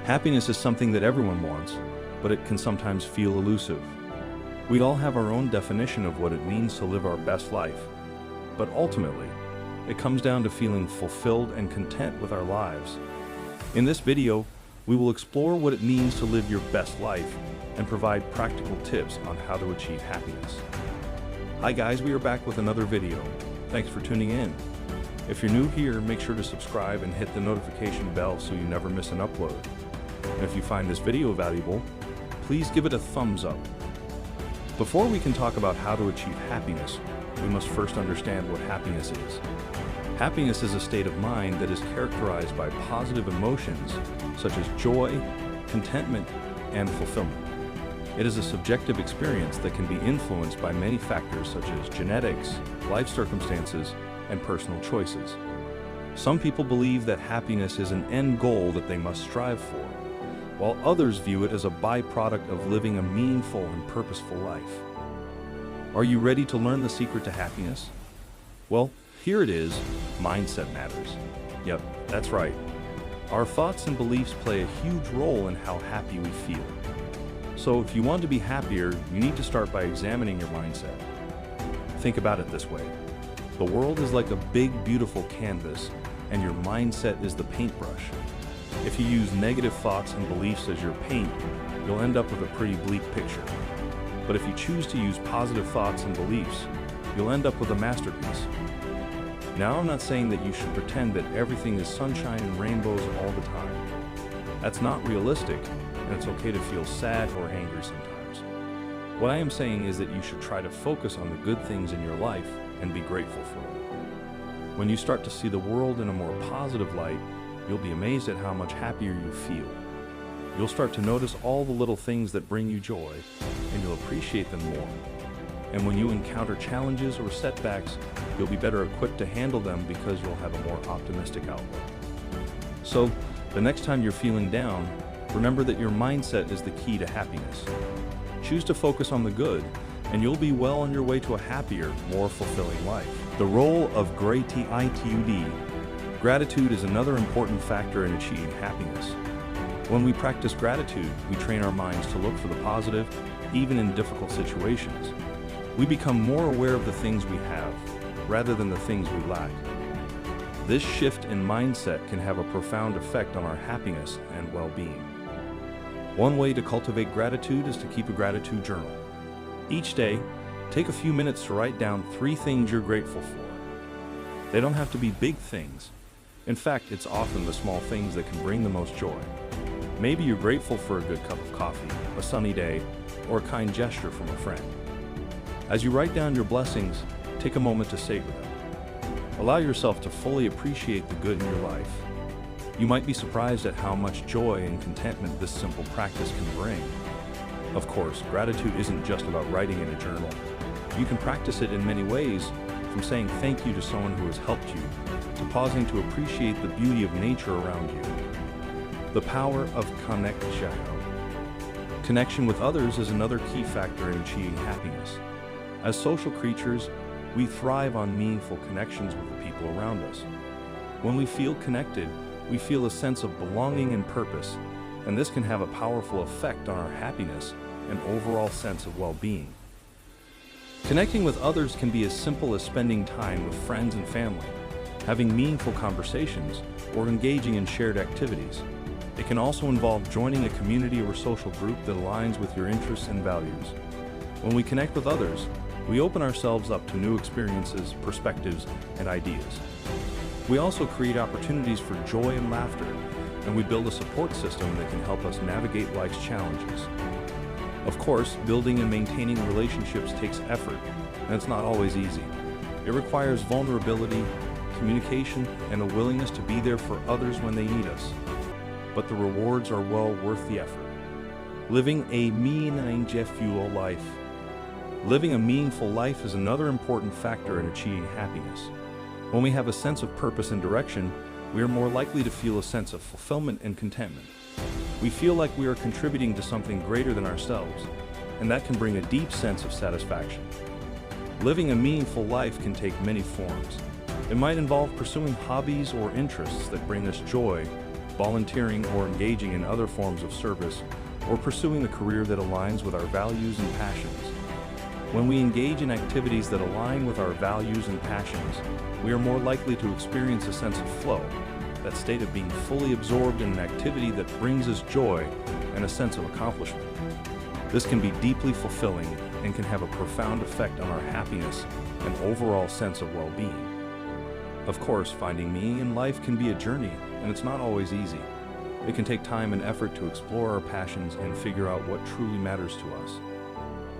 Happiness is something that everyone wants, but it can sometimes feel elusive. We all have our own definition of what it means to live our best life, but ultimately, it comes down to feeling fulfilled and content with our lives. In this video, we will explore what it means to live your best life and provide practical tips on how to achieve happiness. Hi guys, we are back with another video. Thanks for tuning in. If you're new here, make sure to subscribe and hit the notification bell so you never miss an upload. And if you find this video valuable, please give it a thumbs up. Before we can talk about how to achieve happiness, we must first understand what happiness is. Happiness is a state of mind that is characterized by positive emotions such as joy, contentment, and fulfillment. It is a subjective experience that can be influenced by many factors such as genetics, life circumstances, and personal choices. Some people believe that happiness is an end goal that they must strive for, while others view it as a byproduct of living a meaningful and purposeful life. Are you ready to learn the secret to happiness? Well, here it is: mindset matters. Yep, that's right. Our thoughts and beliefs play a huge role in how happy we feel. So if you want to be happier, you need to start by examining your mindset. Think about it this way. The world is like a big, beautiful canvas, and your mindset is the paintbrush. If you use negative thoughts and beliefs as your paint, you'll end up with a pretty bleak picture. But if you choose to use positive thoughts and beliefs, you'll end up with a masterpiece. Now, I'm not saying that you should pretend that everything is sunshine and rainbows all the time. That's not realistic, and it's okay to feel sad or angry sometimes. What I am saying is that you should try to focus on the good things in your life and be grateful for them. When you start to see the world in a more positive light, you'll be amazed at how much happier you feel. You'll start to notice all the little things that bring you joy, and you'll appreciate them more. And when you encounter challenges or setbacks, you'll be better equipped to handle them because you'll have a more optimistic outlook. So, the next time you're feeling down, remember that your mindset is the key to happiness. Choose to focus on the good, and you'll be well on your way to a happier, more fulfilling life. The role of gratitude. Gratitude is another important factor in achieving happiness. When we practice gratitude, we train our minds to look for the positive, even in difficult situations. We become more aware of the things we have, rather than the things we lack. This shift in mindset can have a profound effect on our happiness and well-being. One way to cultivate gratitude is to keep a gratitude journal. Each day, take a few minutes to write down 3 things you're grateful for. They don't have to be big things. In fact, it's often the small things that can bring the most joy. Maybe you're grateful for a good cup of coffee, a sunny day, or a kind gesture from a friend. As you write down your blessings, take a moment to savor them. Allow yourself to fully appreciate the good in your life. You might be surprised at how much joy and contentment this simple practice can bring. Of course, gratitude isn't just about writing in a journal. You can practice it in many ways, from saying thank you to someone who has helped you, to pausing to appreciate the beauty of nature around you. The power of connection. Connection with others is another key factor in achieving happiness. As social creatures, we thrive on meaningful connections with the people around us. When we feel connected, we feel a sense of belonging and purpose, and this can have a powerful effect on our happiness and overall sense of well-being. Connecting with others can be as simple as spending time with friends and family, having meaningful conversations, or engaging in shared activities. It can also involve joining a community or social group that aligns with your interests and values. When we connect with others, we open ourselves up to new experiences, perspectives, and ideas. We also create opportunities for joy and laughter, and we build a support system that can help us navigate life's challenges. Of course, building and maintaining relationships takes effort, and it's not always easy. It requires vulnerability, communication, and a willingness to be there for others when they need us. But the rewards are well worth the effort. Living a meaningful life. Living a meaningful life is another important factor in achieving happiness. When we have a sense of purpose and direction, we are more likely to feel a sense of fulfillment and contentment. We feel like we are contributing to something greater than ourselves, and that can bring a deep sense of satisfaction. Living a meaningful life can take many forms. It might involve pursuing hobbies or interests that bring us joy, volunteering or engaging in other forms of service, or pursuing a career that aligns with our values and passions. When we engage in activities that align with our values and passions, we are more likely to experience a sense of flow, that state of being fully absorbed in an activity that brings us joy and a sense of accomplishment. This can be deeply fulfilling and can have a profound effect on our happiness and overall sense of well-being. Of course, finding meaning in life can be a journey, and it's not always easy. It can take time and effort to explore our passions and figure out what truly matters to us.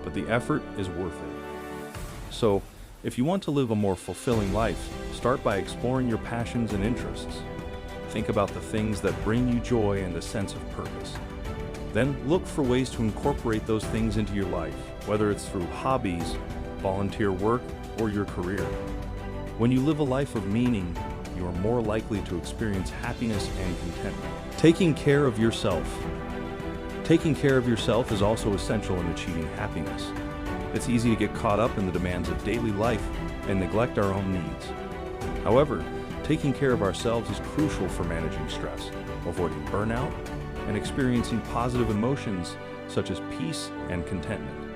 But the effort is worth it. So, if you want to live a more fulfilling life, start by exploring your passions and interests. Think about the things that bring you joy and a sense of purpose. Then look for ways to incorporate those things into your life, whether it's through hobbies, volunteer work, or your career. When you live a life of meaning, you are more likely to experience happiness and contentment. Taking care of yourself. Taking care of yourself is also essential in achieving happiness. It's easy to get caught up in the demands of daily life and neglect our own needs. However, taking care of ourselves is crucial for managing stress, avoiding burnout, and experiencing positive emotions such as peace and contentment.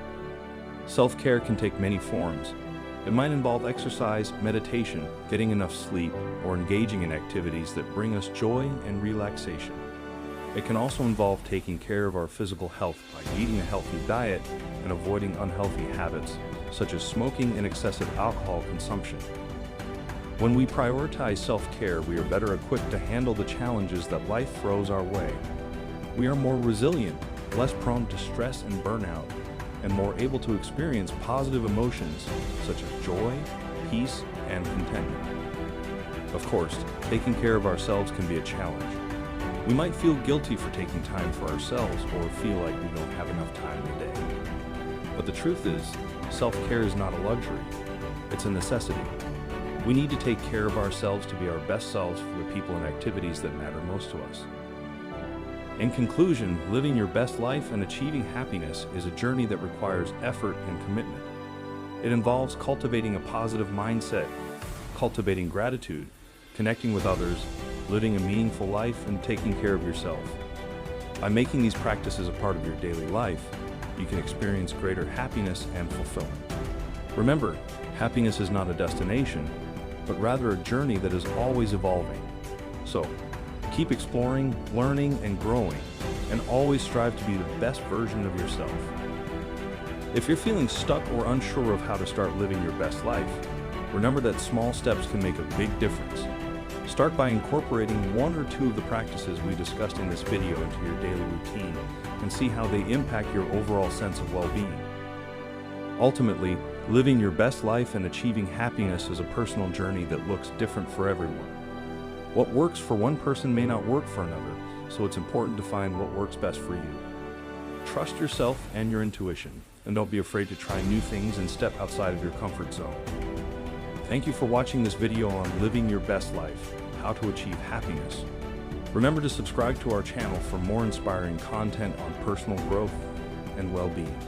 Self-care can take many forms. It might involve exercise, meditation, getting enough sleep, or engaging in activities that bring us joy and relaxation. It can also involve taking care of our physical health by eating a healthy diet and avoiding unhealthy habits, such as smoking and excessive alcohol consumption. When we prioritize self-care, we are better equipped to handle the challenges that life throws our way. We are more resilient, less prone to stress and burnout, and more able to experience positive emotions such as joy, peace, and contentment. Of course, taking care of ourselves can be a challenge. We might feel guilty for taking time for ourselves or feel like we don't have enough time in the day. But the truth is, self-care is not a luxury, it's a necessity. We need to take care of ourselves to be our best selves for the people and activities that matter most to us. In conclusion, living your best life and achieving happiness is a journey that requires effort and commitment. It involves cultivating a positive mindset, cultivating gratitude, connecting with others, living a meaningful life, and taking care of yourself. By making these practices a part of your daily life, you can experience greater happiness and fulfillment. Remember, happiness is not a destination, but rather a journey that is always evolving. So, keep exploring, learning, and growing, and always strive to be the best version of yourself. If you're feeling stuck or unsure of how to start living your best life, remember that small steps can make a big difference. Start by incorporating one or two of the practices we discussed in this video into your daily routine and see how they impact your overall sense of well-being. Ultimately, living your best life and achieving happiness is a personal journey that looks different for everyone. What works for one person may not work for another, so it's important to find what works best for you. Trust yourself and your intuition, and don't be afraid to try new things and step outside of your comfort zone. Thank you for watching this video on living your best life, how to achieve happiness. Remember to subscribe to our channel for more inspiring content on personal growth and well-being.